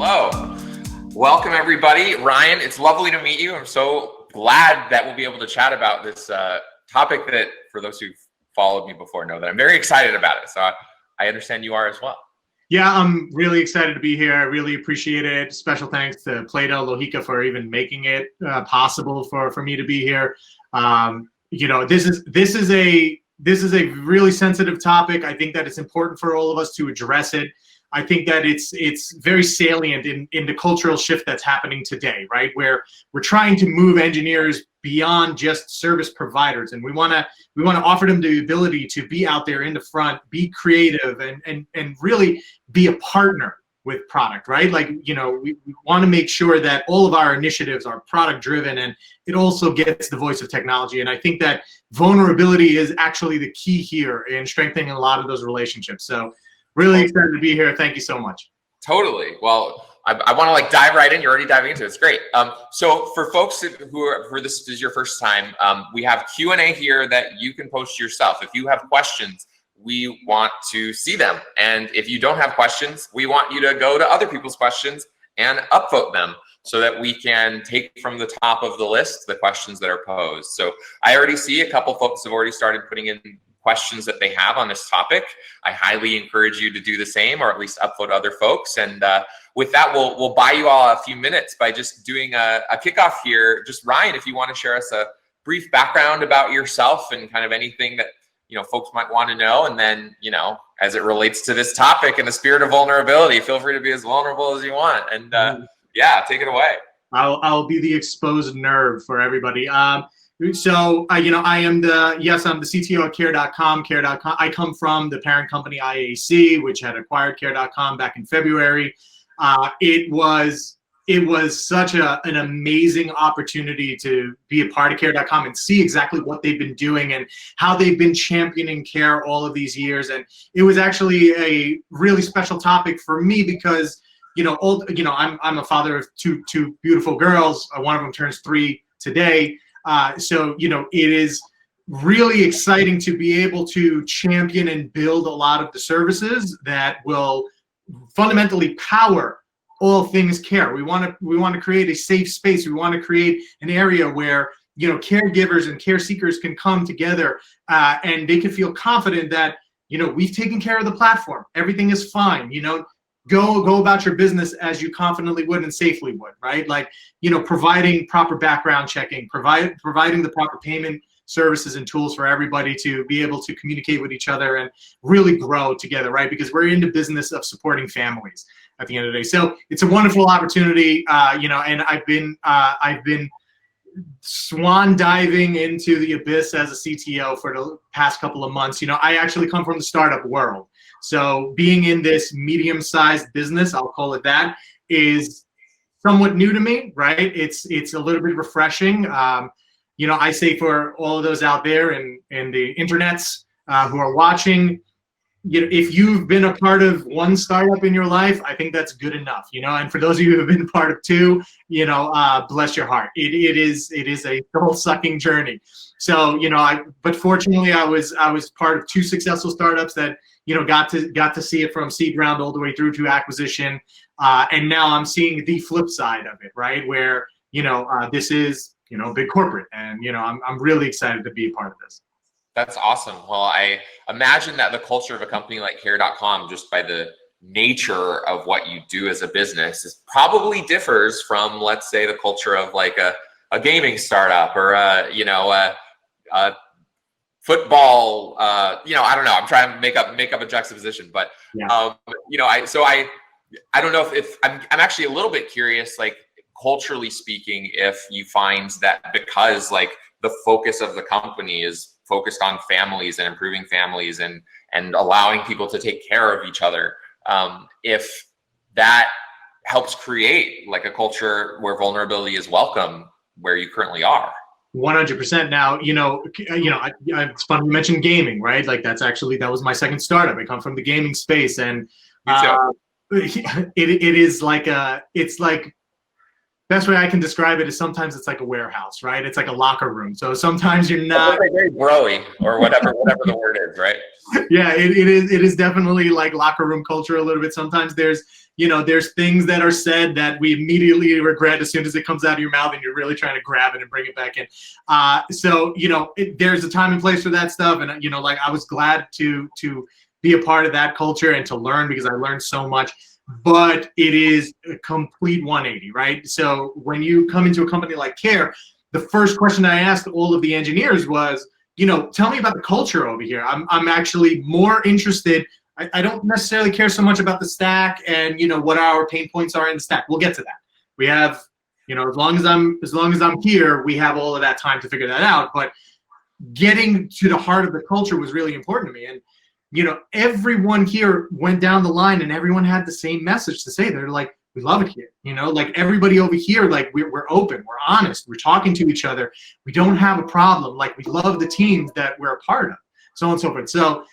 Hello. Welcome, everybody. Ryan, it's lovely to meet you. I'm so glad that we'll be able to chat about this topic that, for those who've followed me before, know that I'm very excited about it. So I understand you are as well. Yeah, I'm really excited to be here. I really appreciate it. Special thanks to Plato Lohika for even making it possible for me to be here. This is a really sensitive topic. I think that it's important for all of us to address it. I think that it's very salient in the cultural shift that's happening today, right? Where we're trying to move engineers beyond just service providers, and we want to offer them the ability to be out there in the front, be creative, and really be a partner with product, right? Like, we want to make sure that all of our initiatives are product driven, and it also gets the voice of technology. And I think that vulnerability is actually the key here in strengthening a lot of those relationships. So really excited to be here. Thank you so much. Totally. Well, I want to dive right in. You're already diving into it. It's great. So for folks who this is your first time, we have Q&A here that you can post yourself. If you have questions, we want to see them. And if you don't have questions, we want you to go to other people's questions and upvote them so that we can take from the top of the list the questions that are posed. So I already see a couple folks have already started putting in questions that they have on this topic. I highly encourage you to do the same, or at least upvote other folks. And with that, we'll buy you all a few minutes by just doing a kickoff here. Just Ryan, if you want to share us a brief background about yourself and kind of anything that folks might want to know, and then as it relates to this topic in the spirit of vulnerability, feel free to be as vulnerable as you want. And yeah, take it away. I'll be the exposed nerve for everybody. So, I am I'm the CTO at Care.com. Care.com. I come from the parent company IAC, which had acquired Care.com back in February. It was such an amazing opportunity to be a part of Care.com and see exactly what they've been doing and how they've been championing care all of these years. And it was actually a really special topic for me because, I'm a father of two beautiful girls. One of them turns 3 today. So it is really exciting to be able to champion and build a lot of the services that will fundamentally power all things care. We want to create a safe space. We want to create an area where caregivers and care seekers can come together and they can feel confident that we've taken care of the platform. Everything is fine. Go about your business as you confidently would and safely would, right? Providing proper background checking, providing the proper payment services and tools for everybody to be able to communicate with each other and really grow together, right? Because we're in the business of supporting families at the end of the day. So it's a wonderful opportunity, and I've been swan diving into the abyss as a CTO for the past couple of months. I actually come from the startup world. So being in this medium-sized business, I'll call it that, is somewhat new to me, right? It's a little bit refreshing. I say for all of those out there in the internets who are watching, if you've been a part of one startup in your life, I think that's good enough, and for those of you who have been part of 2, bless your heart. It is a soul-sucking journey. So, but fortunately I was part of 2 successful startups that, got to see it from seed round all the way through to acquisition. And now I'm seeing the flip side of it, right? Where, this is, big corporate, and, I'm really excited to be a part of this. That's awesome. Well, I imagine that the culture of a company like Care.com, just by the nature of what you do as a business, probably differs from, let's say, the culture of a gaming startup or a football. I don't know. I'm trying to make up a juxtaposition, but yeah. I don't know if I'm actually a little bit curious, culturally speaking, if you find that because the focus of the company is focused on families and improving families and allowing people to take care of each other, if that helps create a culture where vulnerability is welcome where you currently are. 100%. Now, it's funny you mentioned gaming, right? That was my second startup. I come from the gaming space, and it is it's like best way I can describe it is sometimes it's like a warehouse, right? It's like a locker room. So sometimes you're not very broy or whatever the word is, right? Yeah, it is definitely like locker room culture a little bit. Sometimes there's things that are said that we immediately regret as soon as it comes out of your mouth, and you're really trying to grab it and bring it back in. So there's a time and place for that stuff, and like I was glad to be a part of that culture and to learn, because I learned so much. But it is a complete 180, right? So when you come into a company like Care, the first question I asked all of the engineers was, tell me about the culture over here. I'm actually more interested. I don't necessarily care so much about the stack and what our pain points are in the stack. We'll get to that. We have, as long as I'm here, we have all of that time to figure that out. But getting to the heart of the culture was really important to me. And everyone here went down the line, and everyone had the same message to say. They're like, we love it here. Like everybody over here, like we're open, we're honest, we're talking to each other. We don't have a problem. Like we love the teams that we're a part of, so on and so forth. So,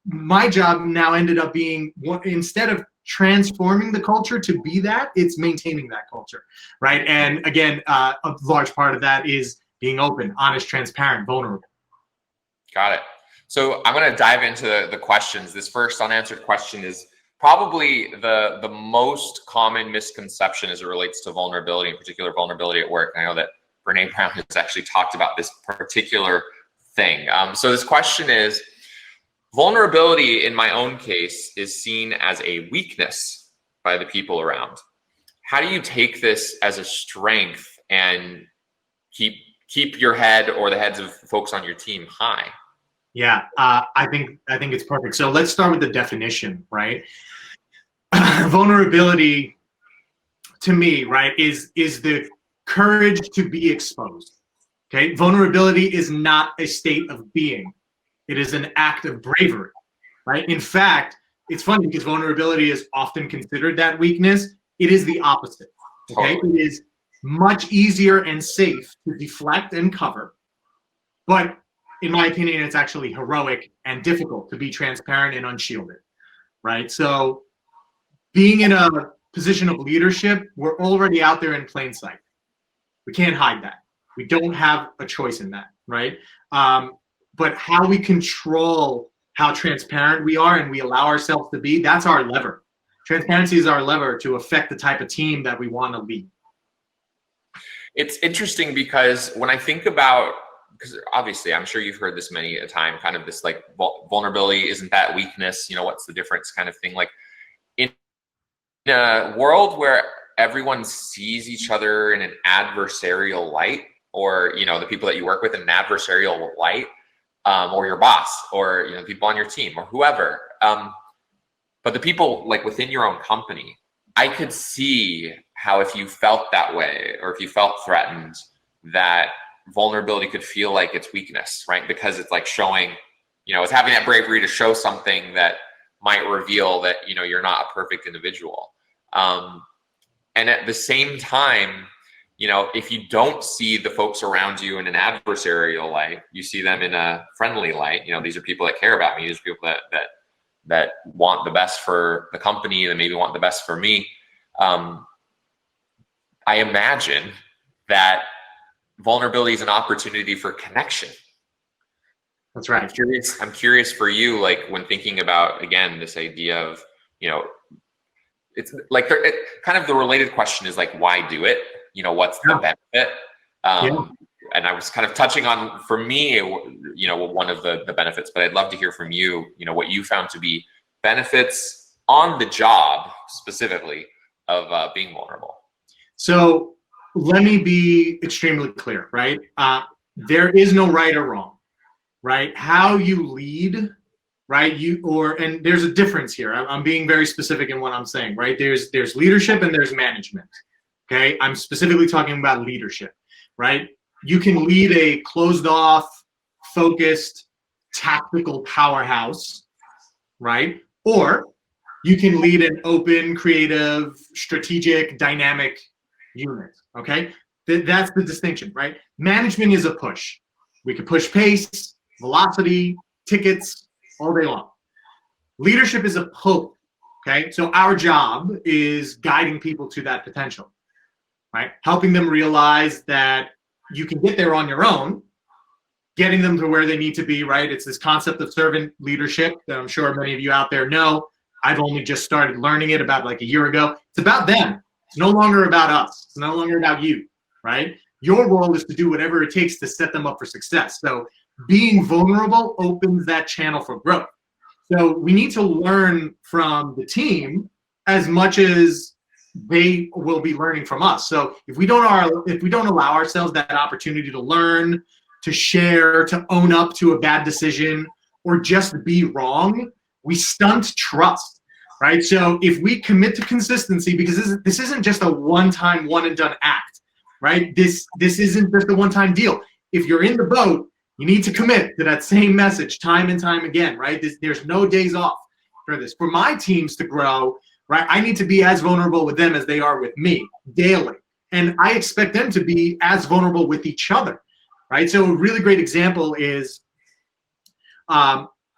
my job now ended up being, instead of transforming the culture to be that, it's maintaining that culture, right? And again, a large part of that is being open, honest, transparent, vulnerable. Got it. So I'm going to dive into the questions. This first unanswered question is probably the most common misconception as it relates to vulnerability, in particular vulnerability at work. And I know that Brene Brown has actually talked about this particular thing. So this question is, vulnerability in my own case is seen as a weakness by the people around. How do you take this as a strength and keep your head or the heads of folks on your team high? Yeah, I think it's perfect. So let's start with the definition, right? Vulnerability, to me, right, is the courage to be exposed. Okay, vulnerability is not a state of being; it is an act of bravery, right? In fact, it's funny because vulnerability is often considered that weakness. It is the opposite. Okay, It is much easier and safe to deflect and cover, but in my opinion, it's actually heroic and difficult to be transparent and unshielded, right? So being in a position of leadership, we're already out there in plain sight. We can't hide that. We don't have a choice in that, right? But how we control how transparent we are and we allow ourselves to be, that's our lever. Transparency is our lever to affect the type of team that we want to lead. It's interesting because when I think about, because obviously I'm sure you've heard this many a time, kind of this like vulnerability isn't that weakness, what's the difference kind of thing. Like in a world where everyone sees each other in an adversarial light, or the people that you work with in an adversarial light, or your boss, or people on your team, or whoever, but the people like within your own company, I could see how if you felt that way, or if you felt threatened, that vulnerability could feel like it's weakness, right? Because it's like showing, it's having that bravery to show something that might reveal that, you're not a perfect individual. And at the same time, if you don't see the folks around you in an adversarial light, you see them in a friendly light. These are people that care about me. These are people that want the best for the company, that maybe want the best for me. I imagine that vulnerability is an opportunity for connection. That's right. I'm curious for you, like when thinking about, again, this idea of, it's like kind of the related question is like, why do it? What's the benefit? And I was kind of touching on, for me, one of the benefits, but I'd love to hear from you, what you found to be benefits on the job specifically of being vulnerable. So let me be extremely clear, right? There is no right or wrong, right? How you lead, right? And there's a difference here. I'm being very specific in what I'm saying, right? There's leadership and there's management. Okay, I'm specifically talking about leadership, right? You can lead a closed off, focused, tactical powerhouse, right? Or you can lead an open, creative, strategic, dynamic unit, okay? That's the distinction, right? Management is a push. We can push pace, velocity, tickets, all day long. Leadership is a pull, okay? So our job is guiding people to that potential. right? Helping them realize that you can get there on your own, getting them to where they need to be, right? It's this concept of servant leadership that I'm sure many of you out there know. I've only just started learning it about like a year ago. It's about them. It's no longer about us. It's no longer about you, right? Your role is to do whatever it takes to set them up for success. So being vulnerable opens that channel for growth. So we need to learn from the team as much as they will be learning from us. So if we don't allow ourselves that opportunity to learn, to share, to own up to a bad decision, or just be wrong, we stunt trust, right? So if we commit to consistency, because this isn't just a one-time, one-and-done act, right? This isn't just a one-time deal. If you're in the boat, you need to commit to that same message time and time again, right? There's no days off for this. For my teams to grow, right, I need to be as vulnerable with them as they are with me daily. And I expect them to be as vulnerable with each other, right? So a really great example is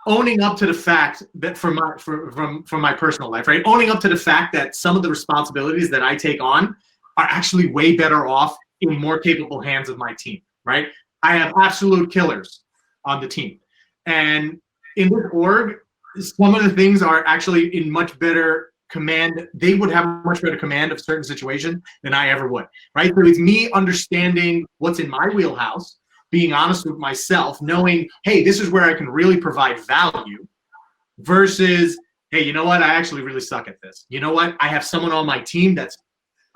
owning up to the fact that from my personal life, right? Owning up to the fact that some of the responsibilities that I take on are actually way better off in more capable hands of my team, right? I have absolute killers on the team. And in this org, some of the things are actually in much better command. They would have much better command of certain situations than I ever would, right? So it's me understanding what's in my wheelhouse, being honest with myself, knowing, hey, this is where I can really provide value versus, hey, you know what? I actually really suck at this. You know what? I have someone on my team that's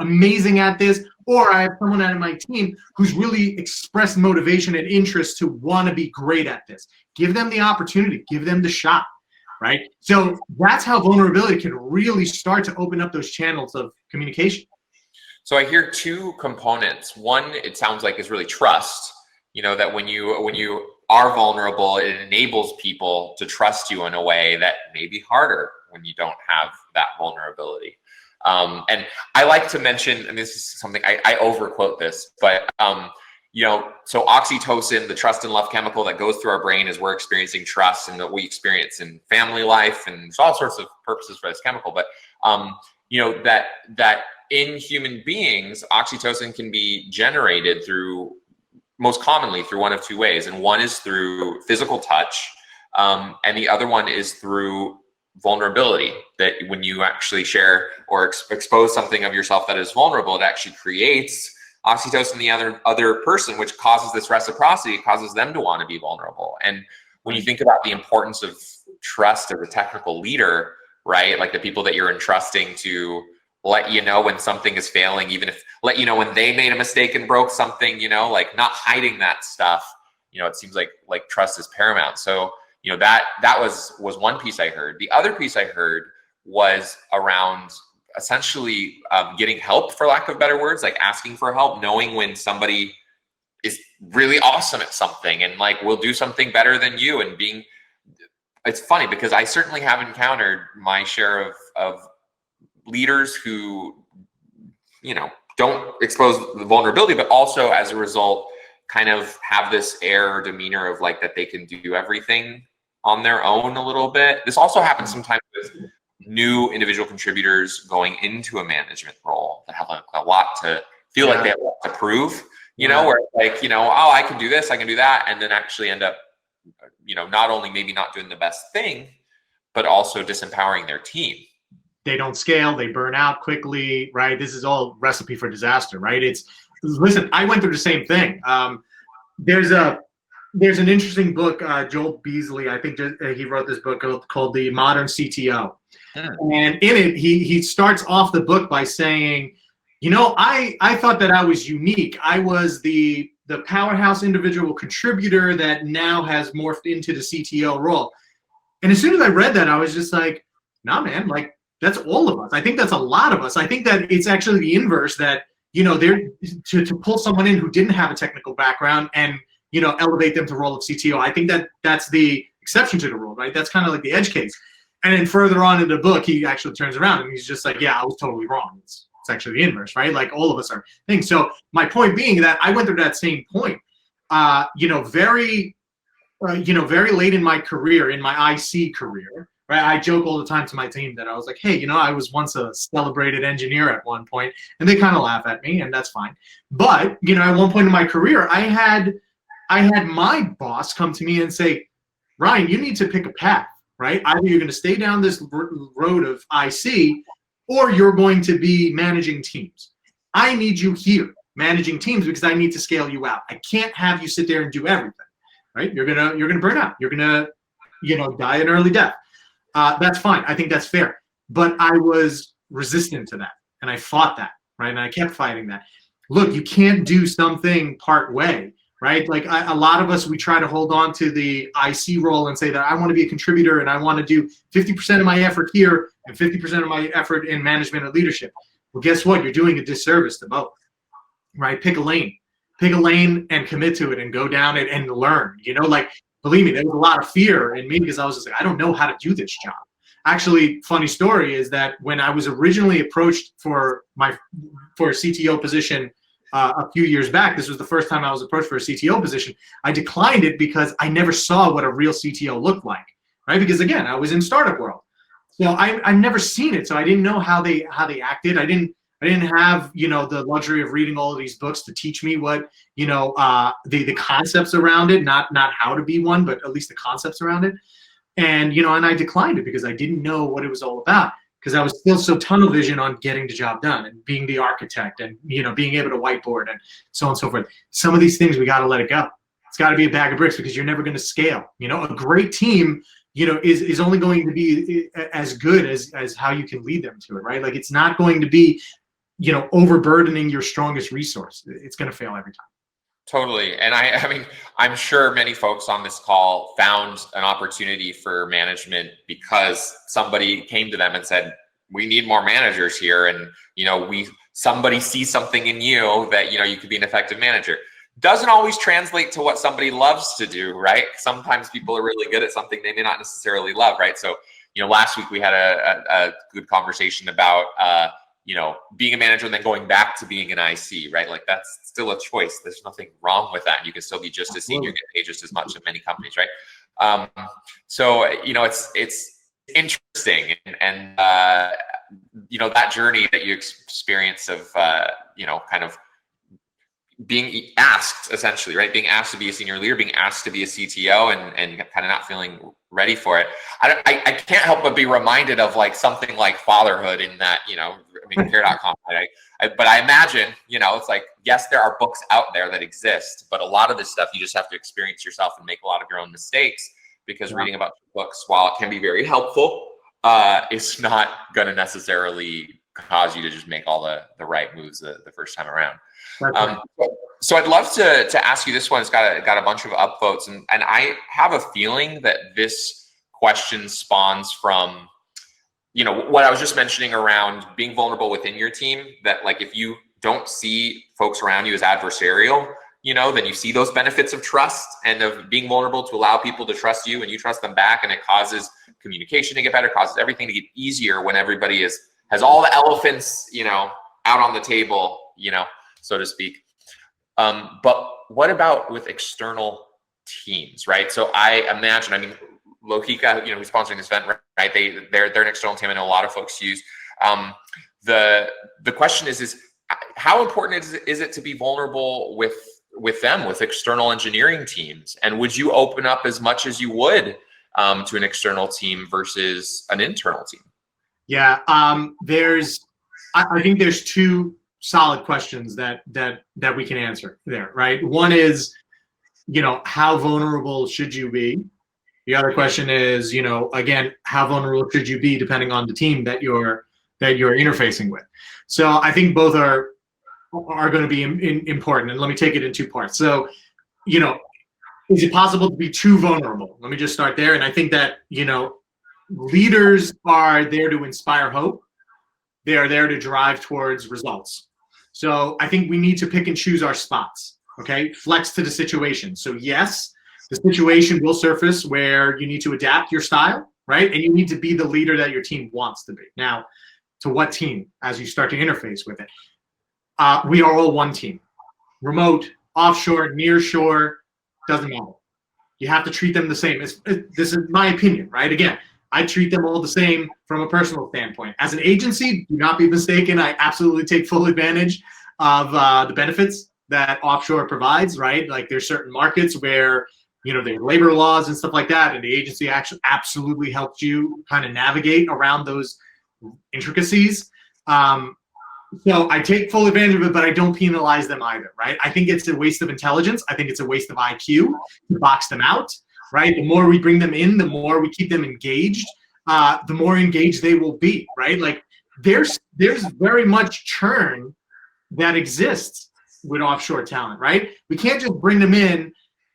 amazing at this, or I have someone on my team who's really expressed motivation and interest to want to be great at this. Give them the opportunity, give them the shot, right? So that's how vulnerability can really start to open up those channels of communication. So I hear two components. One, it sounds like, is really trust. You know, that when you are vulnerable, it enables people to trust you in a way that may be harder when you don't have that vulnerability. And I like to mention, and this is something I overquote this, but you know, so oxytocin, the trust and love chemical that goes through our brain as we're experiencing trust, and that we experience in family life, and there's all sorts of purposes for this chemical. But you know, that in human beings, oxytocin can be generated through, most commonly through one of two ways, and one is through physical touch, and the other one is through vulnerability. That when you actually share or expose something of yourself that is vulnerable, it actually creates oxytocin in the other person, which causes this reciprocity. It causes them to want to be vulnerable. And when you think about the importance of trust as a technical leader, right, like the people that you're entrusting to let you know when something is failing, even if let you know when they made a mistake and broke something, you know, like not hiding that stuff, you know, it seems like trust is paramount. So, you know, that was one piece I heard. The other piece I heard was around essentially getting help, for lack of better words, like asking for help, knowing when somebody is really awesome at something and like will do something better than you, and being, it's funny because I certainly have encountered my share of leaders who, you know, don't expose the vulnerability, but also as a result kind of have this air or demeanor of like that they can do everything on their own a little bit. This also happens sometimes with new individual contributors going into a management role that have a lot to feel like they have a lot to prove, you know, where like, you know, oh, I can do this, I can do that, and then actually end up, you know, not only maybe not doing the best thing, but also disempowering their team. They don't scale, they burn out quickly, right? This is all recipe for disaster, right? Listen, I went through the same thing. There's an interesting book, Joel Beasley, I think he wrote this book called The Modern CTO. And in it, he starts off the book by saying, you know, I thought that I was unique. I was the powerhouse individual contributor that now has morphed into the CTO role. And as soon as I read that, I was just like, nah, man, like, that's all of us. I think that's a lot of us. I think that it's actually the inverse, that, you know, they're to pull someone in who didn't have a technical background and, you know, elevate them to the role of CTO. I think that that's the exception to the rule, right? That's kind of like the edge case. And then further on in the book, he actually turns around and he's just like, yeah, I was totally wrong. It's actually the inverse, right? Like all of us are things. So my point being that I went through that same point, you know, very late in my career, in my IC career, right? right? I joke all the time to my team that I was like, hey, you know, I was once a celebrated engineer at one point, and they kind of laugh at me, and that's fine. But, you know, at one point in my career, I had my boss come to me and say, Ryan, you need to pick a path, right? Either you're going to stay down this road of IC, or you're going to be managing teams. I need you here managing teams because I need to scale you out. I can't have you sit there and do everything, right? You're gonna burn out. You're gonna, you know, die an early death. That's fine. I think that's fair. But I was resistant to that, and I fought that, right? And I kept fighting that. Look, you can't do something part way, right? Like a lot of us, we try to hold on to the IC role and say that I want to be a contributor and I want to do 50% of my effort here and 50% of my effort in management and leadership. Well, guess what? You're doing a disservice to both, right? Pick a lane and commit to it and go down it and learn, you know, like, believe me, there was a lot of fear in me because I was just like, I don't know how to do this job. Actually, funny story is that when I was originally approached for a CTO position a few years back, this was the first time I was approached for a CTO position. I declined it because I never saw what a real CTO looked like, right? Because again, I was in startup world. So I've never seen it, so I didn't know how they acted. I didn't have, you know, the luxury of reading all of these books to teach me what, you know, the concepts around it, not how to be one, but at least the concepts around it. And, you know, and I declined it because I didn't know what it was all about, because I was still so tunnel vision on getting the job done and being the architect and, you know, being able to whiteboard and so on and so forth. Some of these things, we got to let it go. It's got to be a bag of bricks because you're never going to scale. You know, a great team, you know, is only going to be as good as how you can lead them to it, right? Like, it's not going to be, you know, overburdening your strongest resource. It's going to fail every time. Totally. And I mean, I'm sure many folks on this call found an opportunity for management because somebody came to them and said, we need more managers here. And, you know, somebody sees something in you that, you know, you could be an effective manager. Doesn't always translate to what somebody loves to do, right? Sometimes people are really good at something they may not necessarily love, right? So, you know, last week we had a good conversation about, you know, being a manager and then going back to being an IC, right? Like, that's still a choice. There's nothing wrong with that. You can still be just as senior, get paid just as much in many companies, right? So, you know, it's interesting, and you know, that journey that you experience of, you know, kind of being asked, essentially, right? Being asked to be a senior leader, being asked to be a CTO, and kind of not feeling ready for it. I can't help but be reminded of like something like fatherhood in that, you know, I mean, care.com, right? But I imagine, you know, it's like, yes, there are books out there that exist, but a lot of this stuff you just have to experience yourself and make a lot of your own mistakes, because reading about books, while it can be very helpful, it's not going to necessarily cause you to just make all the right moves the first time around. So I'd love to ask you this one. It's got a bunch of upvotes, and I have a feeling that this question spawns from, you know, what I was just mentioning around being vulnerable within your team, that like, if you don't see folks around you as adversarial, you know, then you see those benefits of trust and of being vulnerable to allow people to trust you and you trust them back, and it causes communication to get better, causes everything to get easier when everybody has all the elephants, you know, out on the table, you know, so to speak. But what about with external teams, right? So I imagine, I mean, Lohika, you know, who's sponsoring this event, right? They're an external team, and a lot of folks use. The question is how important is it to be vulnerable with them, with external engineering teams? And would you open up as much as you would to an external team versus an internal team? Yeah, I think there's two solid questions that we can answer there, right? One is, you know, how vulnerable should you be? The other question is, you know, again, how vulnerable should you be depending on the team that you're interfacing with? So I think both are going to be important, and let me take it in two parts. So, you know, is it possible to be too vulnerable? Let me just start there. And I think that, you know, leaders are there to inspire hope. They are there to drive towards results. So I think we need to pick and choose our spots, okay? Flex to the situation. So yes, the situation will surface where you need to adapt your style, right? And you need to be the leader that your team wants to be. Now, to what team as you start to interface with it? We are all one team. Remote, offshore, near shore, doesn't matter. You have to treat them the same. This is my opinion, right? Again, I treat them all the same from a personal standpoint. As an agency, do not be mistaken. I absolutely take full advantage of the benefits that offshore provides, right? Like there's certain markets where, there are labor laws and stuff like that, and the agency actually absolutely helps you kind of navigate around those intricacies. So I take full advantage of it, but I don't penalize them either, right? I think it's a waste of intelligence. I think it's a waste of IQ to box them out, right? The more we bring them in, the more we keep them engaged, the more engaged they will be, right? Like there's very much churn that exists with offshore talent, right? We can't just bring them in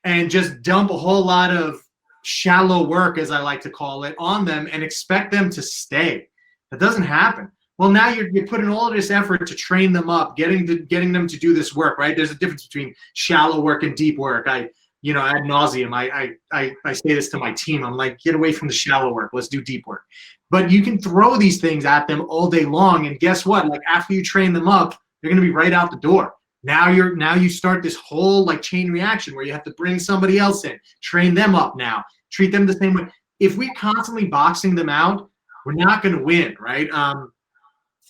and just dump a whole lot of shallow work, as I like to call it, on them and expect them to stay. That doesn't happen. Well, now you're putting all of this effort to train them up, getting them to do this work, right? There's a difference between shallow work and deep work. Ad nauseum, I say this to my team. I'm like, get away from the shallow work. Let's do deep work. But you can throw these things at them all day long, and guess what? Like after you train them up, they're going to be right out the door. Now you start this whole like chain reaction where you have to bring somebody else in, train them up now, treat them the same way. If we're constantly boxing them out, we're not going to win, right?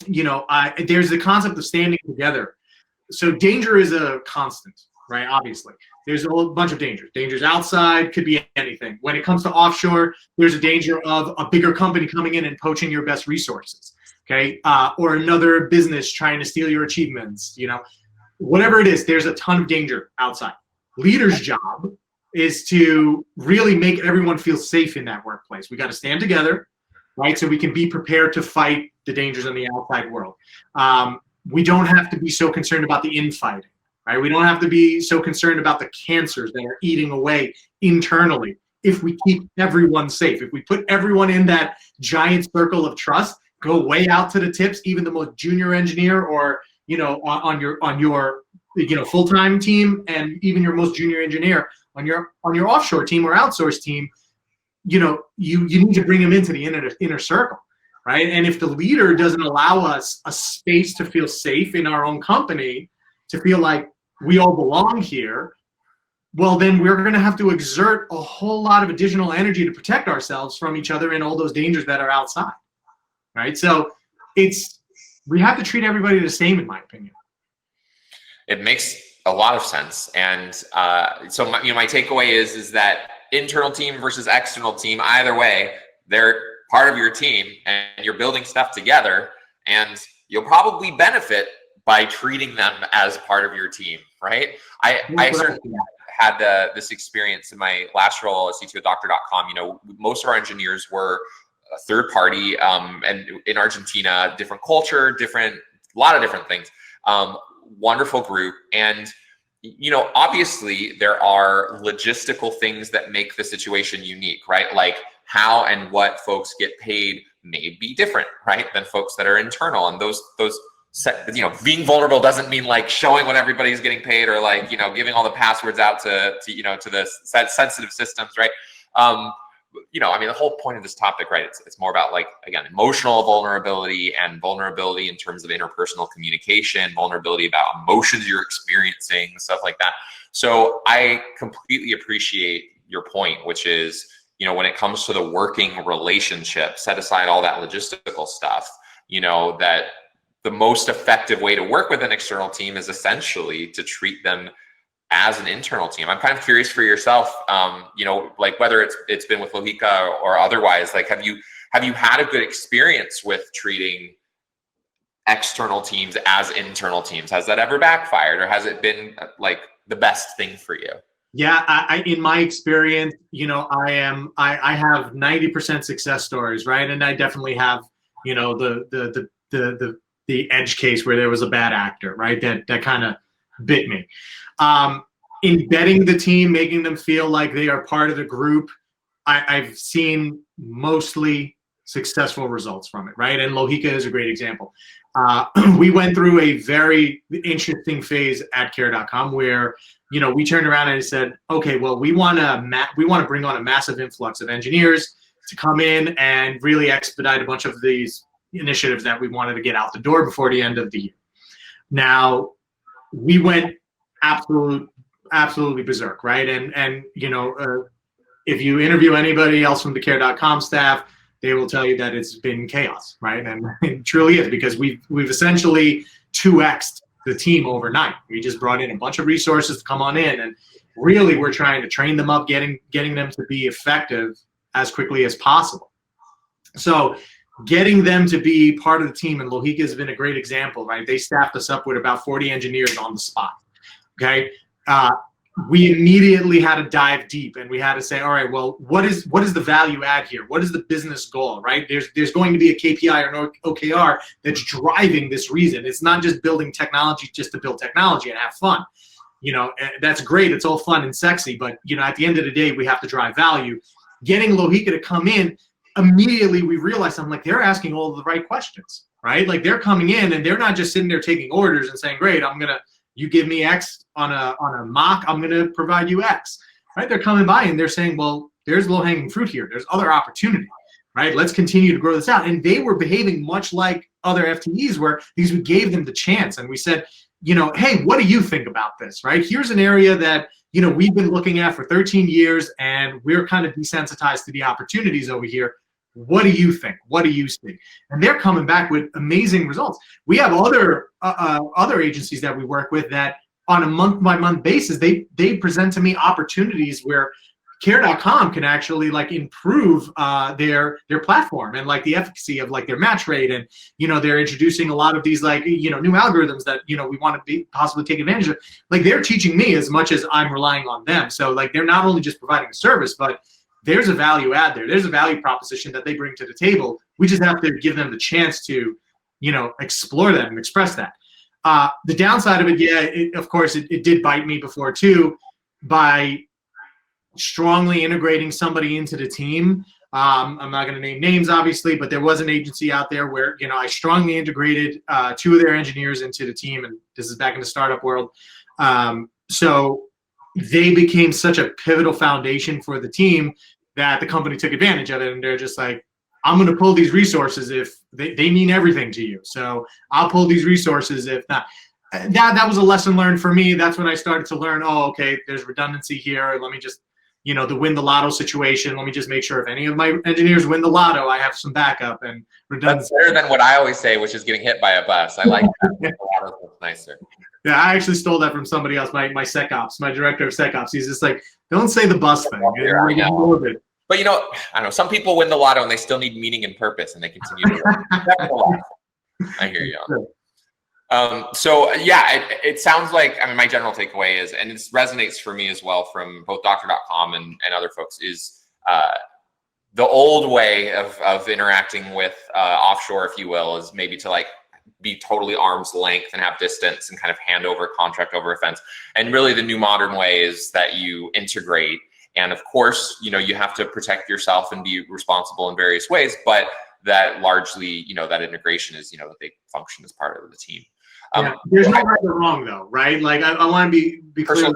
There's the concept of standing together. So danger is a constant, right? Obviously, there's a whole bunch of dangers. Dangers outside, could be anything. When it comes to offshore, there's a danger of a bigger company coming in and poaching your best resources, okay? Or another business trying to steal your achievements, whatever it is, there's a ton of danger outside. Leader's job is to really make everyone feel safe in that workplace. We got to stand together, right? So we can be prepared to fight the dangers in the outside world. We don't have to be so concerned about the infighting, right? We don't have to be so concerned about the cancers that are eating away internally. If we keep everyone safe, if we put everyone in that giant circle of trust, go way out to the tips, even the most junior engineer or on your full-time team, and even your most junior engineer on your offshore team or outsourced team, you need to bring them into the inner circle, right? And if the leader doesn't allow us a space to feel safe in our own company, to feel like we all belong here, well, then we're going to have to exert a whole lot of additional energy to protect ourselves from each other and all those dangers that are outside, right? So we have to treat everybody the same, in my opinion. It makes a lot of sense. And so my takeaway is that internal team versus external team, either way, they're part of your team and you're building stuff together, and you'll probably benefit by treating them as part of your team, right? I certainly had this experience in my last role at CTO.com. Most of our engineers were a third party, and in Argentina, different culture, a lot of different things. Wonderful group. And, obviously there are logistical things that make the situation unique, right? Like how and what folks get paid may be different, right, than folks that are internal. And those being vulnerable doesn't mean like showing what everybody's getting paid or like, giving all the passwords out to the sensitive systems, right? The whole point of this topic, right, it's more about like, again, emotional vulnerability and vulnerability in terms of interpersonal communication, vulnerability about emotions you're experiencing, stuff like that. So I completely appreciate your point, which is, when it comes to the working relationship, set aside all that logistical stuff, that the most effective way to work with an external team is essentially to treat them as an internal team. I'm kind of curious for yourself, like whether it's been with Lohica or otherwise, like have you had a good experience with treating external teams as internal teams? Has that ever backfired, or has it been like the best thing for you? Yeah, I in my experience, I have 90% success stories, right? And I definitely have, the edge case where there was a bad actor, right? That kind of bit me. Embedding the team, making them feel like they are part of the group, I've seen mostly successful results from it, right? And Lohica is a great example. We went through a very interesting phase at Care.com where, we turned around and said, okay, well, we want to bring on a massive influx of engineers to come in and really expedite a bunch of these initiatives that we wanted to get out the door before the end of the year. Now, we went absolutely berserk, right? And if you interview anybody else from the Care.com staff, they will tell you that it's been chaos, right? And it truly is, because we've essentially 2x'd the team overnight. We just brought in a bunch of resources to come on in, and really we're trying to train them up, getting them to be effective as quickly as possible. So getting them to be part of the team, and Lohika has been a great example, right? They staffed us up with about 40 engineers on the spot, okay? We immediately had to dive deep, and we had to say, all right, well, what is the value add here? What is the business goal, right? There's going to be a KPI or an OKR that's driving this reason. It's not just building technology just to build technology and have fun. You know, that's great. It's all fun and sexy, but you know, at the end of the day, we have to drive value. Getting Lohika to come in, immediately we realized, I'm like, they're asking all the right questions, right? Like they're coming in and they're not just sitting there taking orders and saying, great, you give me X on a mock, I'm gonna provide you X, right? They're coming by and they're saying, well, there's low-hanging fruit here. There's other opportunity, right? Let's continue to grow this out. And they were behaving much like other FTEs were, because we gave them the chance and we said, you know, hey, what do you think about this, right? Here's an area that, you know, we've been looking at for 13 years and we're kind of desensitized to the opportunities over here. What do you think? What do you see? And they're coming back with amazing results. We have other agencies that we work with that on a month-by-month basis, they present to me opportunities where Care.com can actually like improve their platform and like the efficacy of like their match rate, and you know they're introducing a lot of these like you know new algorithms that you know we want to possibly take advantage of. Like they're teaching me as much as I'm relying on them. So like they're not only just providing a service, but there's a value add there. There's a value proposition that they bring to the table. We just have to give them the chance to, you know, explore that and express that. The downside of it, yeah, of course, it did bite me before too, by strongly integrating somebody into the team. I'm not going to name names, obviously, but there was an agency out there where, you know, I strongly integrated 2 of their engineers into the team, and this is back in the startup world. So they became such a pivotal foundation for the team that the company took advantage of it, and they're just like, I'm going to pull these resources if they mean everything to you. So I'll pull these resources if not. That was a lesson learned for me. That's when I started to learn, oh, okay, there's redundancy here. Let me just, you know, the win the lotto situation. Let me just make sure if any of my engineers win the lotto, I have some backup and redundancy. That's better than what I always say, which is getting hit by a bus. I like that. The lotto is nicer. Yeah, I actually stole that from somebody else, my SecOps, my director of SecOps. He's just like, don't say the bus thing. But you know, I don't know, some people win the lotto and they still need meaning and purpose, and they continue to work. I hear you. So yeah, it sounds like, I mean, my general takeaway is, and it resonates for me as well from both Doctor.com and other folks, is the old way of interacting with offshore, if you will, is maybe to like be totally arm's length and have distance and kind of hand over contract over a fence. And really the new modern way is that you integrate. And of course, you know, you have to protect yourself and be responsible in various ways, but that largely, you know, that integration is, you know, that they function as part of the team. Yeah, there's no right or wrong though, right? Like I want to be clear.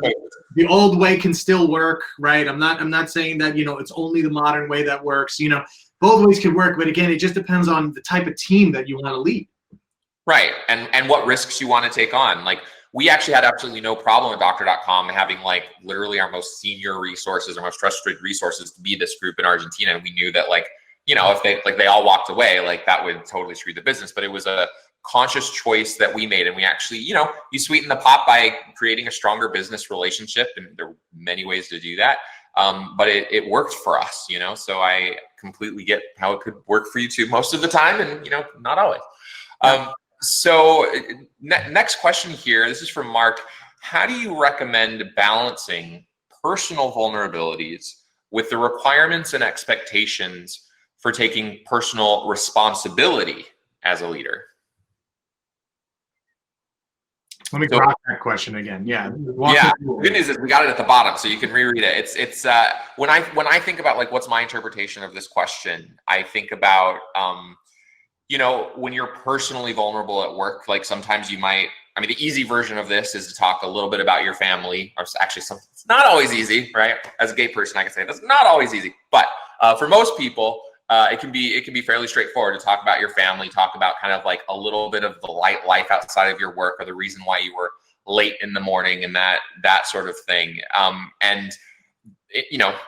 The old way can still work, right? I'm not saying that, you know, it's only the modern way that works. You know, both ways can work, but again, it just depends on the type of team that you want to lead. Right, and what risks you want to take on. Like we actually had absolutely no problem with Doctor.com having like literally our most senior resources, our most trusted resources to be this group in Argentina. And we knew that like, you know, if they all walked away, like that would totally screw the business. But it was a conscious choice that we made. And we actually, you know, you sweeten the pot by creating a stronger business relationship. And there are many ways to do that. But it worked for us, you know, so I completely get how it could work for you too most of the time, and, you know, not always. So next question here, this is from Mark. How do you recommend balancing personal vulnerabilities with the requirements and expectations for taking personal responsibility as a leader? Let me grok that question again. Yeah. The good news is we got it at the bottom, so you can reread it. It's when I think about like what's my interpretation of this question, I think about you know, when you're personally vulnerable at work, like sometimes you might, I mean, the easy version of this is to talk a little bit about your family, or actually it's not always easy, right? As a gay person, I can say that's not always easy, but for most people, it can be fairly straightforward to talk about your family, talk about kind of like a little bit of the life outside of your work, or the reason why you were late in the morning and that sort of thing. And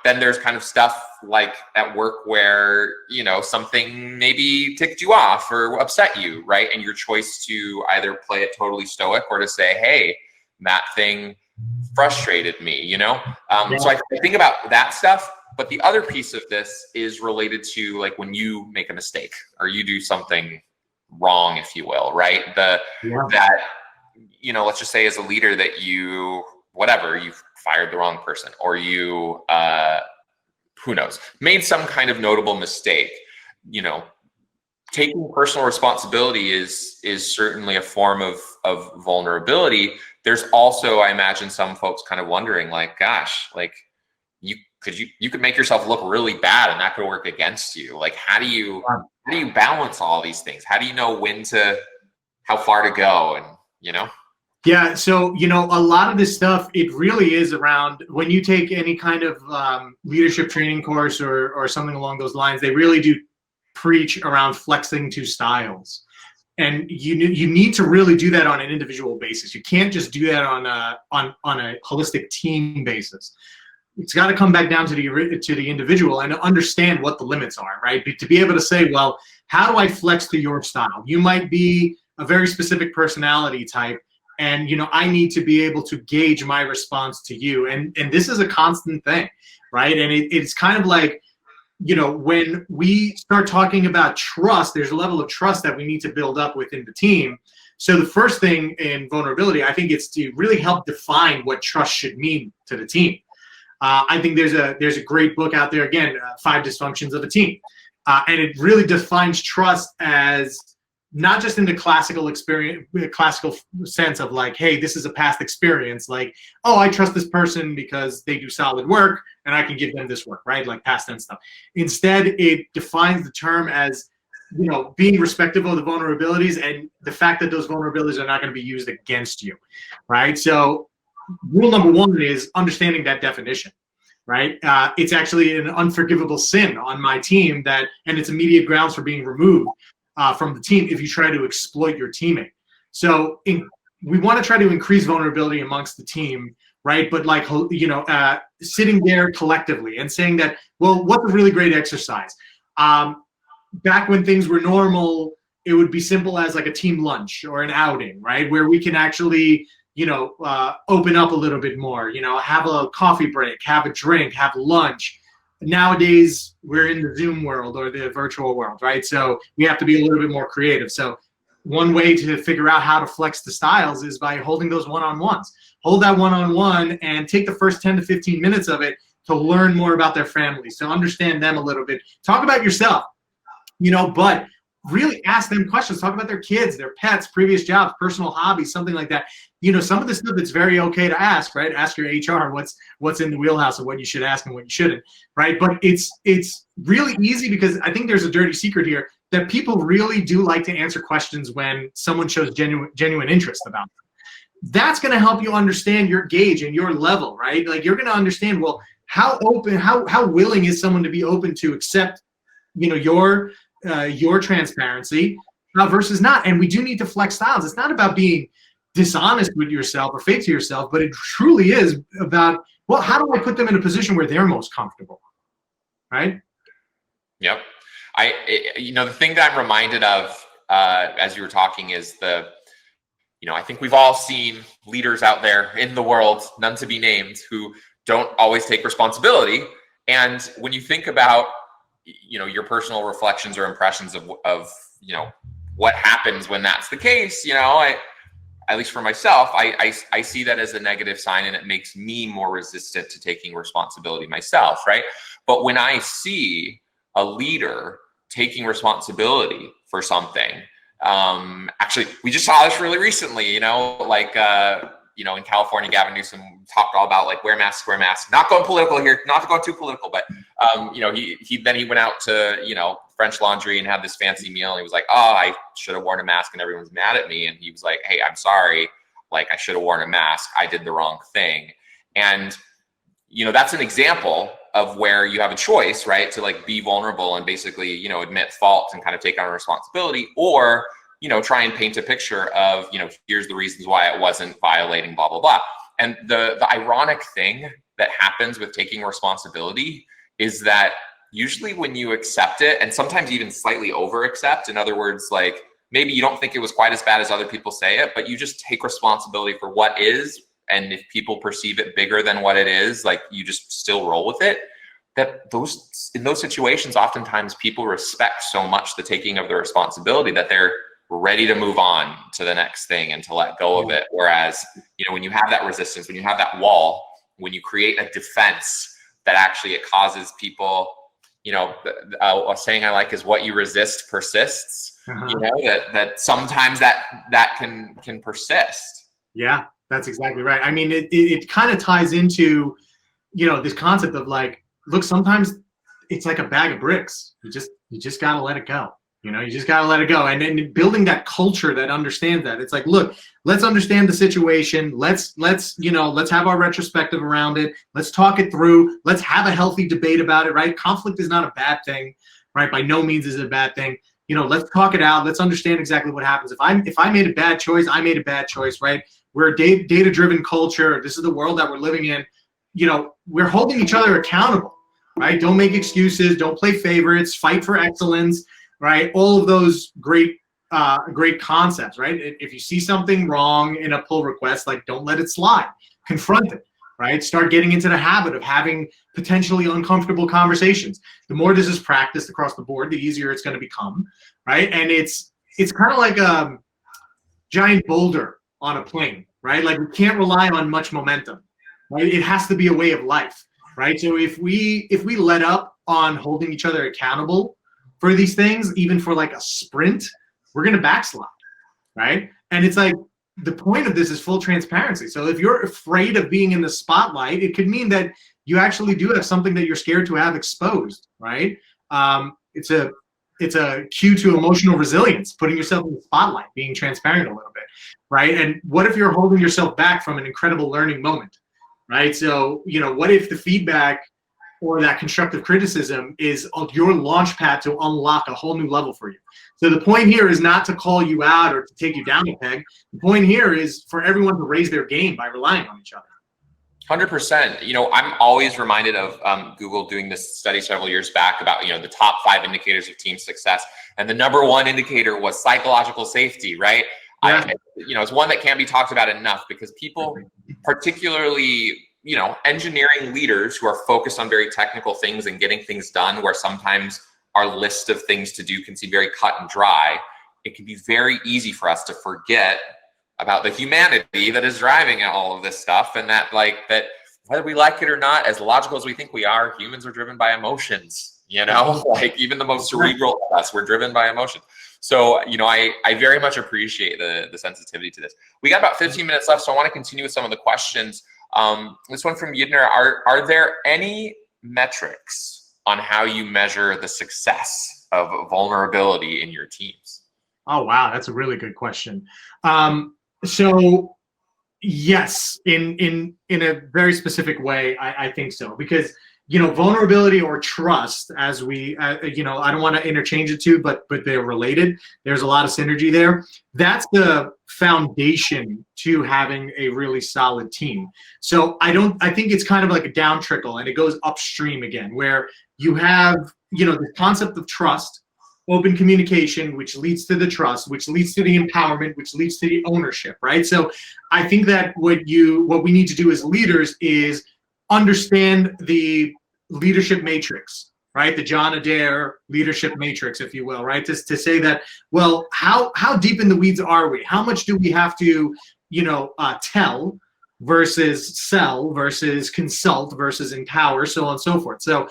then there's kind of stuff like at work where, something maybe ticked you off or upset you, right? And your choice to either play it totally stoic or to say, hey, that thing frustrated me, So I think about that stuff. But the other piece of this is related to like when you make a mistake or you do something wrong, if you will, right? That, let's just say as a leader that you fired the wrong person or you, who knows, made some kind of notable mistake, taking personal responsibility is certainly a form of vulnerability. There's also, I imagine, some folks kind of wondering like, gosh, like you could make yourself look really bad and that could work against you. Like, how do you balance all these things? How do you know how far to go? And, Yeah. So, a lot of this stuff, it really is around when you take any kind of leadership training course or something along those lines, they really do preach around flexing to styles. And you need to really do that on an individual basis. You can't just do that on a holistic team basis. It's got to come back down to the individual and understand what the limits are, right? To be able to say, well, how do I flex to your style? You might be a very specific personality type, and I need to be able to gauge my response to you. And this is a constant thing, right? And it's kind of like, when we start talking about trust, there's a level of trust that we need to build up within the team. So the first thing in vulnerability, I think, it's to really help define what trust should mean to the team. I think there's a great book out there, again, 5 Dysfunctions of a Team. And it really defines trust as not just in the classical sense of like, hey, this is a past experience. Like, oh, I trust this person because they do solid work and I can give them this work, right? Like past tense stuff. Instead, it defines the term as, being respectful of the vulnerabilities and the fact that those vulnerabilities are not going to be used against you, right? So rule number 1 is understanding that definition, right? It's actually an unforgivable sin on my team and it's immediate grounds for being removed from the team if you try to exploit your teammate. So we want to try to increase vulnerability amongst the team, right? But like, sitting there collectively and saying that, well, what's a really great exercise? Back when things were normal, it would be simple as like a team lunch or an outing, right? Where we can actually open up a little bit more, have a coffee break, have a drink, have lunch. Nowadays, we're in the Zoom world or the virtual world, right? So we have to be a little bit more creative. So one way to figure out how to flex the styles is by holding those one-on-ones. Hold that one-on-one and take the first 10 to 15 minutes of it to learn more about their families, to understand them a little bit. Talk about yourself, but really ask them questions. Talk about their kids, their pets, previous jobs, personal hobbies, something like that. Some of the stuff that's very okay to ask, right? Ask your HR what's in the wheelhouse of what you should ask and what you shouldn't, right? But it's really easy because I think there's a dirty secret here that people really do like to answer questions when someone shows genuine interest about them. That's going to help you understand your gauge and your level, right? Like you're going to understand, well, how willing is someone to be open to accept, your transparency versus not. And we do need to flex styles. It's not about being dishonest with yourself or fake to yourself, but it truly is about, well, how do I put them in a position where they're most comfortable, right? Yep. The thing that I'm reminded of as you were talking is I think we've all seen leaders out there in the world, none to be named, who don't always take responsibility. And when you think about, your personal reflections or impressions of what happens when that's the case, at least for myself, I see that as a negative sign, and it makes me more resistant to taking responsibility myself, right? But when I see a leader taking responsibility for something, actually, we just saw this really recently, in California, Gavin Newsom talked all about like wear masks, not going political here, not to go too political, but he went out to, French Laundry and had this fancy meal. And he was like, oh, I should have worn a mask and everyone's mad at me. And he was like, hey, I'm sorry. Like I should have worn a mask. I did the wrong thing. And, that's an example of where you have a choice, right? To like be vulnerable and basically, admit fault and kind of take on responsibility, or, try and paint a picture of, here's the reasons why it wasn't violating blah, blah, blah. And the ironic thing that happens with taking responsibility is that usually when you accept it, and sometimes even slightly over accept, in other words, like maybe you don't think it was quite as bad as other people say it, but you just take responsibility for what is. And if people perceive it bigger than what it is, like you just still roll with it. That in those situations, oftentimes people respect so much the taking of the responsibility that they're ready to move on to the next thing and to let go of it. Whereas, when you have that resistance, when you have that wall, when you create a defense that actually it causes people, a saying I like is what you resist persists. That sometimes that can persist. Yeah, that's exactly right. I mean, it kind of ties into, this concept of like, look, sometimes it's like a bag of bricks. You just got to let it go. You just got to let it go. And then building that culture that understands that. It's like, look, let's understand the situation. Let's have our retrospective around it. Let's talk it through. Let's have a healthy debate about it, right? Conflict is not a bad thing, right? By no means is it a bad thing. Let's talk it out. Let's understand exactly what happens. If I made a bad choice, I made a bad choice, right? We're a data-driven culture. This is the world that we're living in. We're holding each other accountable, right? Don't make excuses. Don't play favorites. Fight for excellence. Right, all of those great concepts, right? If you see something wrong in a pull request, like don't let it slide, confront it, right? Start getting into the habit of having potentially uncomfortable conversations. The more this is practiced across the board, the easier it's going to become, right? And it's kind of like a giant boulder on a plane, right? Like we can't rely on much momentum, right? It has to be a way of life, right? So if we let up on holding each other accountable for these things, even for like a sprint, we're going to backslide, right? And it's like, the point of this is full transparency. So if you're afraid of being in the spotlight, it could mean that you actually do have something that you're scared to have exposed, right? It's a cue to emotional resilience, putting yourself in the spotlight, being transparent a little bit, right? And what if you're holding yourself back from an incredible learning moment, right? So, what if the feedback or that constructive criticism is your launch pad to unlock a whole new level for you? So the point here is not to call you out or to take you down a peg. The point here is for everyone to raise their game by relying on each other. 100%. I'm always reminded of Google doing this study several years back about, the top 5 indicators of team success. And the number 1 indicator was psychological safety, right? Yeah. It's one that can't be talked about enough because people, particularly engineering leaders who are focused on very technical things and getting things done, where sometimes our list of things to do can seem very cut and dry, it can be very easy for us to forget about the humanity that is driving all of this stuff. And that whether we like it or not, as logical as we think we are, humans are driven by emotions, like even the most cerebral of us, we're driven by emotion. So, I very much appreciate the sensitivity to this. We got about 15 minutes left, so I want to continue with some of the questions. This one from Yidner, are there any metrics on how you measure the success of vulnerability in your teams? Oh, wow. That's a really good question. So yes, in a very specific way, I think so, because, vulnerability or trust, as we, I don't want to interchange the two, but they're related. There's a lot of synergy there. That's the foundation to having a really solid team. So I think it's kind of like a down trickle and it goes upstream again, where you have, the concept of trust, open communication, which leads to the trust, which leads to the empowerment, which leads to the ownership, right? So I think that what we need to do as leaders is understand the leadership matrix, right? The John Adair leadership matrix, if you will, right? Just to say that, well, how deep in the weeds are we? How much do we have to, tell versus sell versus consult versus empower, so on and so forth. So,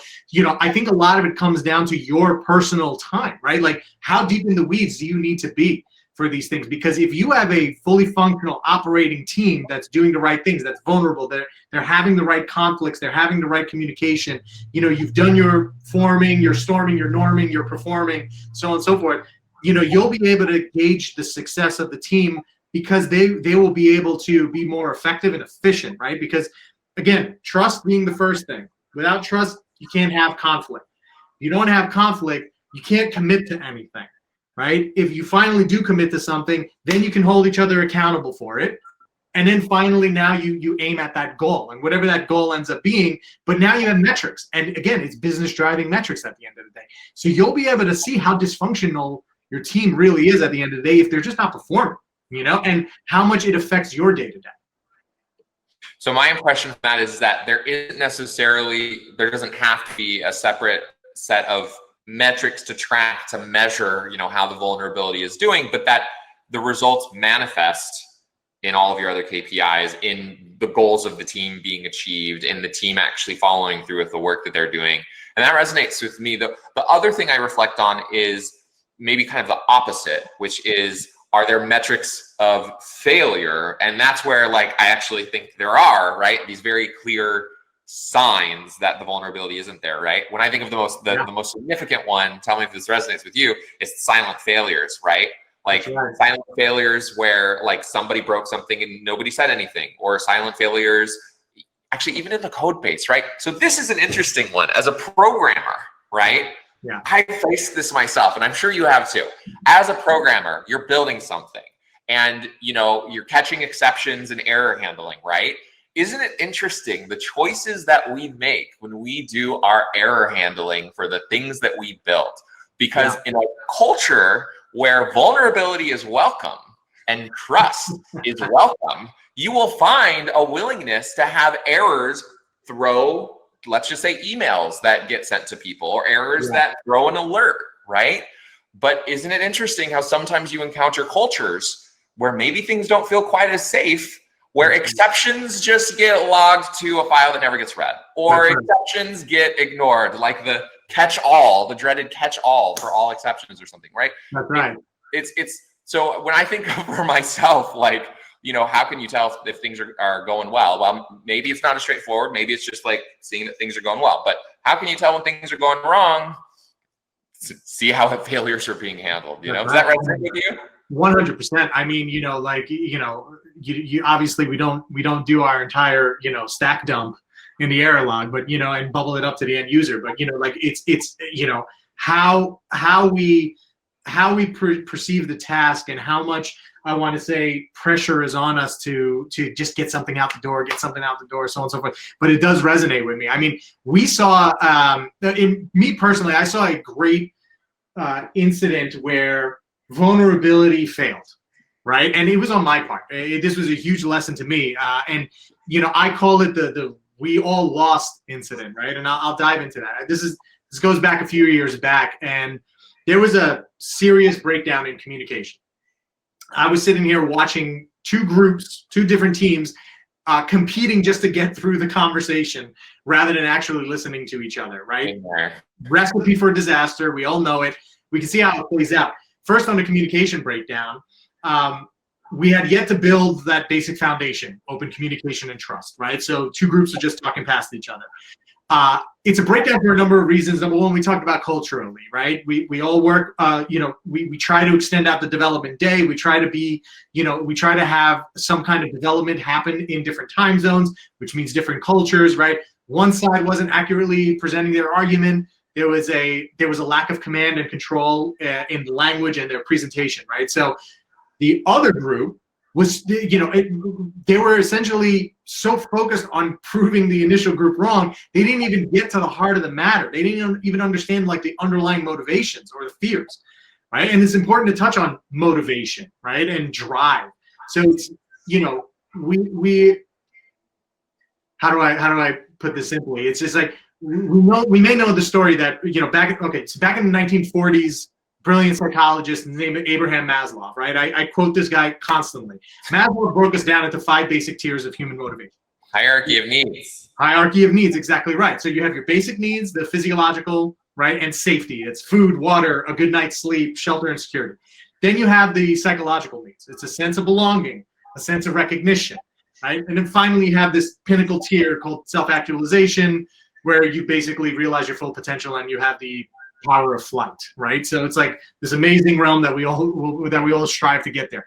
I think a lot of it comes down to your personal time, right? Like, how deep in the weeds do you need to be for these things? Because if you have a fully functional operating team that's doing the right things, that's vulnerable, they're having the right conflicts, they're having the right communication, you've done your forming, your storming, your norming, your performing, so on and so forth, you'll be able to gauge the success of the team because they will be able to be more effective and efficient, right? Because again, trust being the first thing. Without trust, you can't have conflict. If you don't have conflict, you can't commit to anything, right? If you finally do commit to something, then you can hold each other accountable for it. And then finally now you aim at that goal, and whatever that goal ends up being, but now you have metrics. And again, it's business driving metrics at the end of the day. So you'll be able to see how dysfunctional your team really is at the end of the day if they're just not performing, and how much it affects your day to day. So my impression of that is that there doesn't have to be a separate set of metrics to track to measure, how the vulnerability is doing, but that the results manifest in all of your other KPIs, in the goals of the team being achieved, in the team actually following through with the work that they're doing. And that resonates with me. The other thing I reflect on is maybe kind of the opposite, which is, are there metrics of failure? And that's where I actually think there are, right? These very clear signs that the vulnerability isn't there, right? When I think of the most significant one, tell me if this resonates with you, is silent failures, right? Silent failures where somebody broke something and nobody said anything, or silent failures, actually even in the code base, right? So this is an interesting one. As a programmer, right? Yeah. I faced this myself, and I'm sure you have too. As a programmer, you're building something and you're catching exceptions and error handling, right? Isn't it interesting the choices that we make when we do our error handling for the things that we built? Because in a culture where vulnerability is welcome and trust is welcome, you will find a willingness to have errors throw, let's just say, emails that get sent to people, or errors that throw an alert, right? But isn't it interesting how sometimes you encounter cultures where maybe things don't feel quite as safe, where exceptions just get logged to a file that never gets read, or exceptions get ignored, like the catch-all, the dreaded catch-all for all exceptions or something, right? That's right. It's so when I think for myself, how can you tell if things are going well? Well, maybe it's not as straightforward. Maybe it's just seeing that things are going well. But how can you tell when things are going wrong? See how the failures are being handled. Does that resonate with you? 100%. I mean, you obviously we don't do our entire stack dump in the error log, but and bubble it up to the end user. But it's how we perceive the task, and how much, I want to say, pressure is on us to just get something out the door, so on and so forth. But it does resonate with me. I mean, we saw, me personally, I saw a great incident where vulnerability failed, right? And it was on my part. This was a huge lesson to me. And I call it the we all lost incident, right? And I'll dive into that. This goes back a few years back, and there was a serious breakdown in communication. I was sitting here watching two different teams competing just to get through the conversation rather than actually listening to each other, right? Recipe for disaster. We all know it. We can see how it plays out. First, on the communication breakdown, we had yet to build that basic foundation, open communication and trust, right? So two groups are just talking past each other. It's a breakdown for a number of reasons. Number one, we talked about culturally, right? We all work, we try to extend out the development day. We try to be, we try to have some kind of development happen in different time zones, which means different cultures, right? One side wasn't accurately presenting their argument. There was a lack of command and control in the language and their presentation, right? So the other group was, they were essentially so focused on proving the initial group wrong, they didn't even get to the heart of the matter. They didn't even understand the underlying motivations or the fears, right? And it's important to touch on motivation, right? And drive. So it's, we how do I put this simply? It's just we may know the story that, back in the 1940s, brilliant psychologist named Abraham Maslow, right? I quote this guy constantly. Maslow broke us down into 5 basic tiers of human motivation. Hierarchy of needs. Hierarchy of needs, exactly right. So you have your basic needs, the physiological, right, and safety. It's food, water, a good night's sleep, shelter, and security. Then you have the psychological needs. It's a sense of belonging, a sense of recognition, right? And then finally you have this pinnacle tier called self-actualization, where you basically realize your full potential and you have the power of flight, right? So it's this amazing realm that we all strive to get there.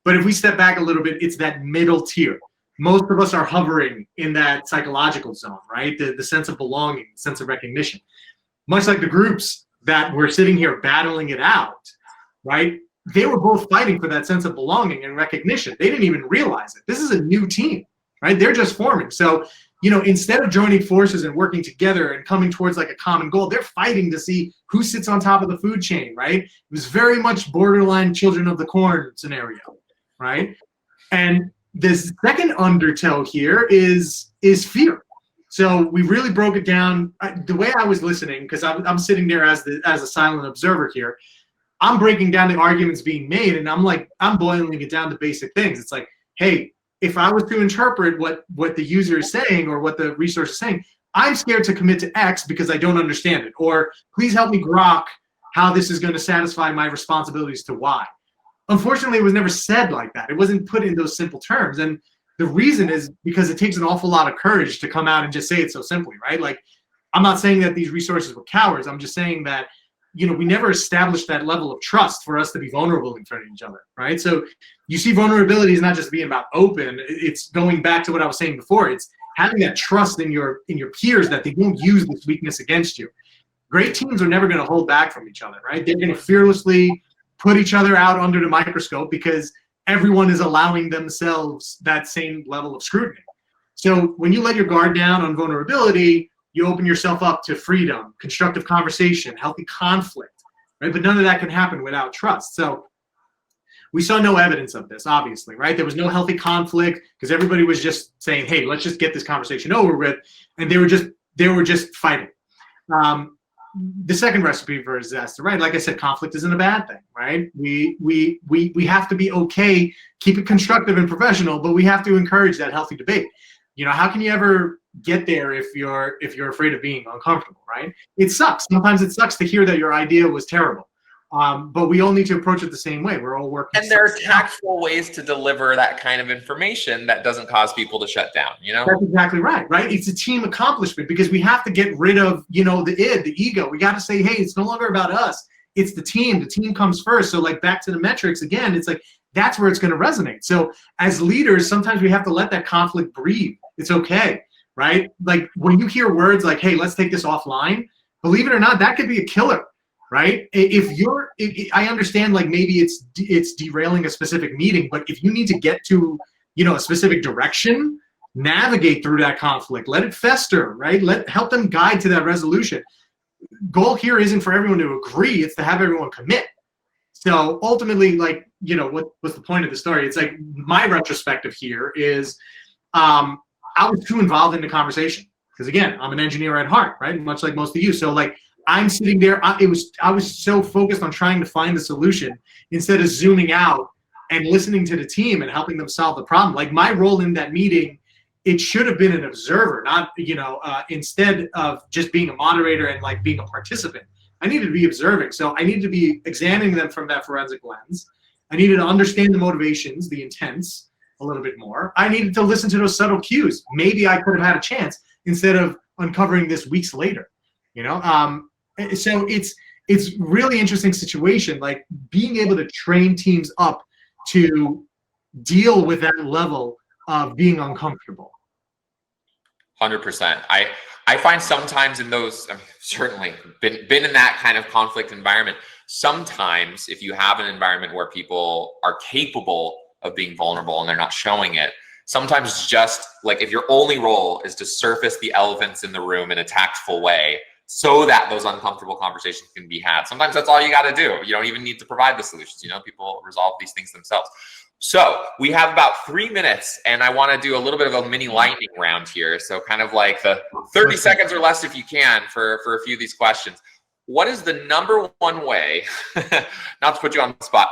But if we step back a little bit, it's that middle tier. Most of us are hovering in that psychological zone, right? The sense of belonging, sense of recognition. Much like the groups that we're sitting here battling it out, right? they were both fighting for that sense of belonging and recognition. They didn't even realize it. This is a new team, right? They're just forming. So, instead of joining forces and working together and coming towards like a common goal, they're fighting to see who sits on top of the food chain, right? It was very much borderline children of the corn scenario, right? And the second undertow here is fear. So we really broke it down. The way I was listening, because I'm sitting there as a silent observer here, I'm breaking down the arguments being made, and I'm boiling it down to basic things. It's like, hey, if I was to interpret what the user is saying or what the resource is saying, I'm scared to commit to X because I don't understand it. Or please help me grok how this is going to satisfy my responsibilities to Y. Unfortunately, it was never said like that. It wasn't put in those simple terms. And the reason is because it takes an awful lot of courage to come out and just say it so simply, right? Like, I'm not saying that these resources were cowards. I'm just saying that, we never established that level of trust for us to be vulnerable in front of each other, right? So you see vulnerability is not just being about open. It's going back to what I was saying before. It's having that trust in your peers that they won't use this weakness against you. Great teams are never going to hold back from each other, right? They're going to fearlessly put each other out under the microscope because everyone is allowing themselves that same level of scrutiny. So when you let your guard down on vulnerability, you open yourself up to freedom, constructive conversation, healthy conflict, right? But none of that can happen without trust. So we saw no evidence of this, obviously, right? There was no healthy conflict because everybody was just saying, hey, let's just get this conversation over with. And they were just fighting. The second recipe for disaster, right? Like I said, conflict isn't a bad thing, right? We have to be okay, keep it constructive and professional, but we have to encourage that healthy debate. How can you ever get there if you're afraid of being uncomfortable, right? It sucks. Sometimes it sucks to hear that your idea was terrible. But we all need to approach it the same way. We're all working. And there are tactful ways to deliver that kind of information that doesn't cause people to shut down, That's exactly right? It's a team accomplishment because we have to get rid of, the ego. We got to say, hey, it's no longer about us. It's the team. The team comes first. So like back to the metrics again, it's like, that's where it's going to resonate. So as leaders, sometimes we have to let that conflict breathe. It's okay, right? Like when you hear words like, hey, let's take this offline, believe it or not, that could be a killer. Right? I understand like maybe it's derailing a specific meeting, but if you need to get to, a specific direction, navigate through that conflict, let it fester, right? Help them guide to that resolution. Goal here isn't for everyone to agree, it's to have everyone commit. So ultimately, like, what was the point of the story? It's like my retrospective here is I was too involved in the conversation. Because again, I'm an engineer at heart, right? Much like most of you. So like I'm sitting there, I was so focused on trying to find the solution instead of zooming out and listening to the team and helping them solve the problem. Like my role in that meeting, it should have been an observer, not, instead of just being a moderator and like being a participant. I needed to be observing. So I needed to be examining them from that forensic lens. I needed to understand the motivations, the intents a little bit more. I needed to listen to those subtle cues. Maybe I could have had a chance instead of uncovering this weeks later, So it's really interesting situation, like being able to train teams up to deal with that level of being uncomfortable. 100%. I find sometimes in those, certainly been in that kind of conflict environment. Sometimes if you have an environment where people are capable of being vulnerable and they're not showing it, sometimes just like if your only role is to surface the elephants in the room in a tactful way so that those uncomfortable conversations can be had. Sometimes that's all you got to do. You don't even need to provide the solutions. People resolve these things themselves. So we have about 3 minutes and I want to do a little bit of a mini lightning round here. So kind of like the 30 seconds or less if you can for a few of these questions. What is the number one way, not to put you on the spot,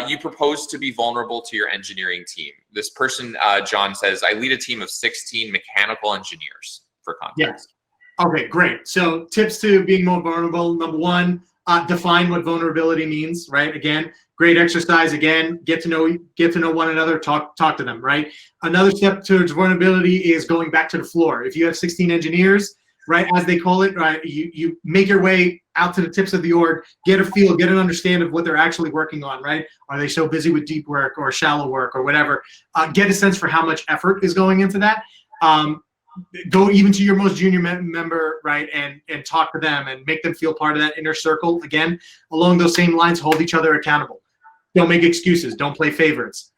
you propose to be vulnerable to your engineering team? This person, John, says, I lead a team of 16 mechanical engineers, for context. Yes. Okay, great. So tips to being more vulnerable. Number one, define what vulnerability means, right? Again, great exercise. Again, get to know one another, talk to them, right? Another step towards vulnerability is going back to the floor. If you have 16 engineers, right, as they call it, right, you make your way out to the tips of the org, get a feel, get an understanding of what they're actually working on, right? Are they so busy with deep work or shallow work or whatever? Get a sense for how much effort is going into that. Go even to your most junior member, right, and talk to them and make them feel part of that inner circle. Again, along those same lines, hold each other accountable. don't make excuses. Don't play favorites.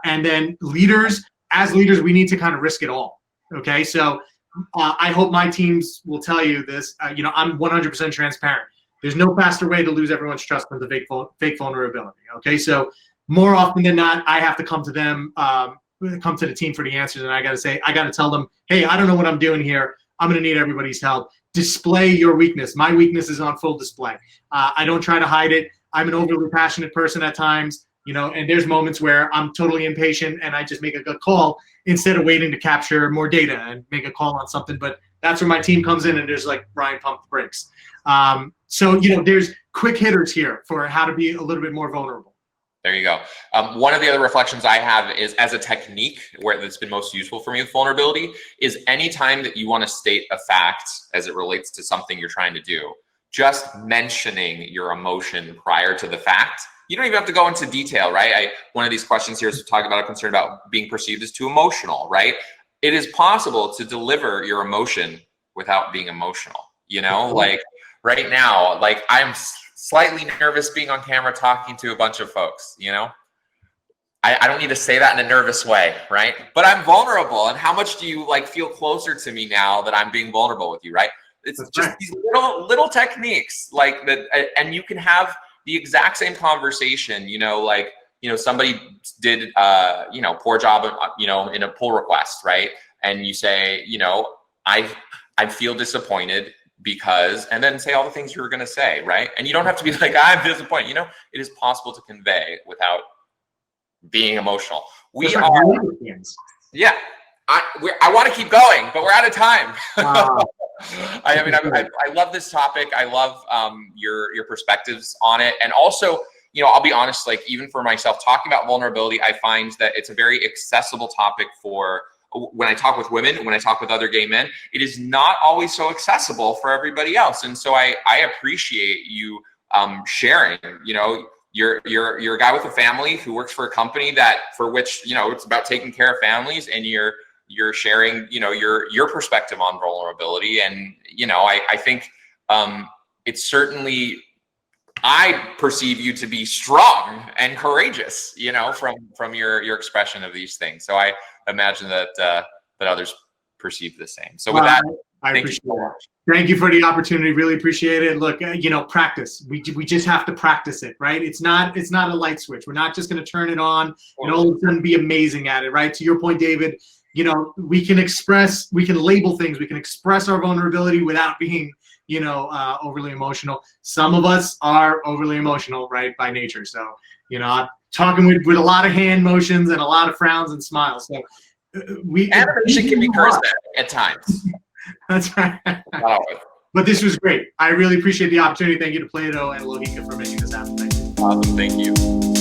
And then leaders, as leaders, we need to kind of risk it all. Okay, so I hope my teams will tell you this. I'm 100% transparent. There's no faster way to lose everyone's trust than the fake vulnerability. Okay, so more often than not, I have to come to them, come to the team for the answers, and I got to tell them, hey, I don't know what I'm doing here. I'm going to need everybody's help. Display your weakness. My weakness is on full display. I don't try to hide it. I'm an overly passionate person at times, and there's moments where I'm totally impatient and I just make a good call instead of waiting to capture more data and make a call on something. But that's where my team comes in and there's like, Ryan, pump the brakes. So there's quick hitters here for how to be a little bit more vulnerable. There you go. One of the other reflections I have is, as a technique where that's been most useful for me with vulnerability, is anytime that you want to state a fact as it relates to something you're trying to do, just mentioning your emotion prior to the fact. You don't even have to go into detail, right? One of these questions here is talking about a concern about being perceived as too emotional, right? It is possible to deliver your emotion without being emotional, like right now, like I'm slightly nervous being on camera talking to a bunch of folks, I don't need to say that in a nervous way, right? But I'm vulnerable, and how much do you feel closer to me now that I'm being vulnerable with you, right? It's That's just right. these little techniques like that, and you can have the exact same conversation, somebody did poor job, in a pull request, right? And you say, I feel disappointed because, and then say all the things you were going to say, right? And you don't have to be like, I'm disappointed. It is possible to convey without being emotional. We are, yeah. I want to keep going, but we're out of time. I love this topic. I love your perspectives on it, and also, I'll be honest. Even for myself, talking about vulnerability, I find that it's a very accessible topic for. When I talk with women, when I talk with other gay men, it is not always so accessible for everybody else. And so I appreciate you sharing. You're a guy with a family who works for a company for which it's about taking care of families, and you're sharing your perspective on vulnerability. And I think it's certainly, I perceive you to be strong and courageous, from your expression of these things. So I imagine that others perceive the same. So with that, I appreciate it. Thank you for the opportunity. Really appreciate it. Look, practice. We just have to practice it, right? It's not a light switch. We're not just going to turn it on and all of a sudden be amazing at it, right? To your point, David, we can label things, we can express our vulnerability without being overly emotional. Some of us are overly emotional, right, by nature. So, I'm talking with a lot of hand motions and a lot of frowns and smiles. So animation can be charismatic at times. That's right. But this was great. I really appreciate the opportunity. Thank you to Plato and Lohika for making this happen. Thank you. Awesome. Thank you.